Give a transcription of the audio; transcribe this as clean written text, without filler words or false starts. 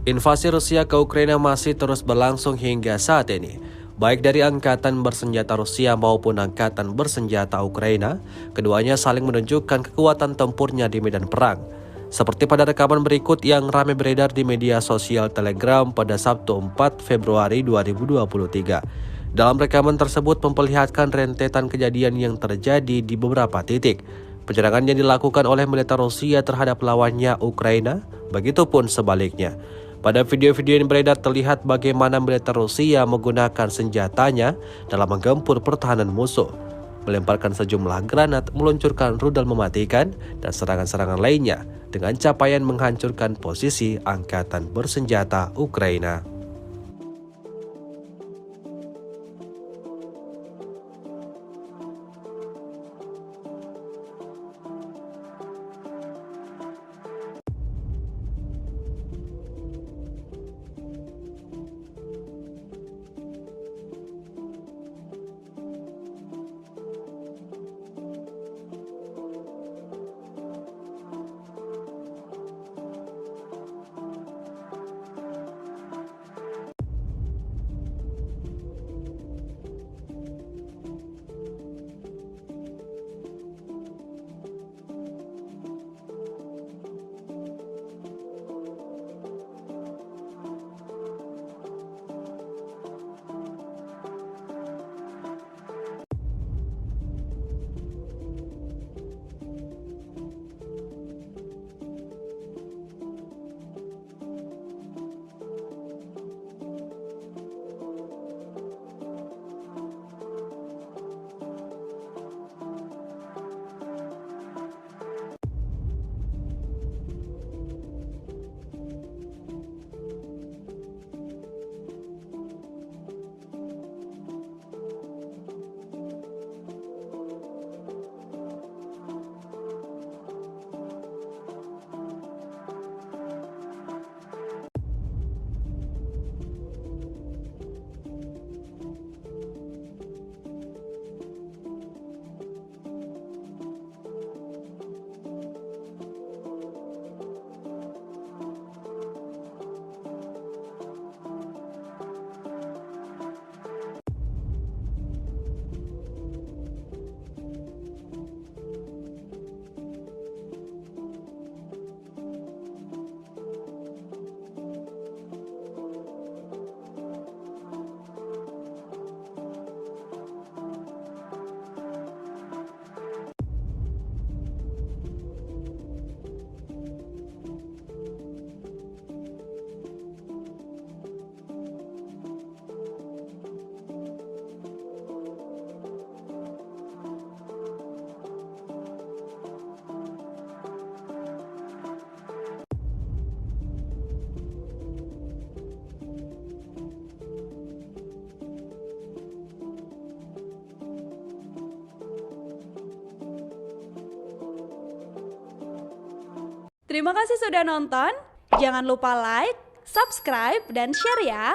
Invasi Rusia ke Ukraina masih terus berlangsung hingga saat ini. Baik dari angkatan bersenjata Rusia maupun angkatan bersenjata Ukraina, keduanya saling menunjukkan kekuatan tempurnya di medan perang. Seperti pada rekaman berikut yang ramai beredar di media sosial Telegram pada Sabtu 4 Februari 2023. Dalam rekaman tersebut memperlihatkan rentetan kejadian yang terjadi di beberapa titik. Penyerangan yang dilakukan oleh militer Rusia terhadap lawannya Ukraina, begitupun sebaliknya. Pada video-video yang beredar terlihat bagaimana militer Rusia menggunakan senjatanya dalam menggempur pertahanan musuh, melemparkan sejumlah granat, meluncurkan rudal mematikan, dan serangan-serangan lainnya dengan capaian menghancurkan posisi angkatan bersenjata Ukraina. Terima kasih sudah nonton. Jangan lupa like, subscribe, dan share ya.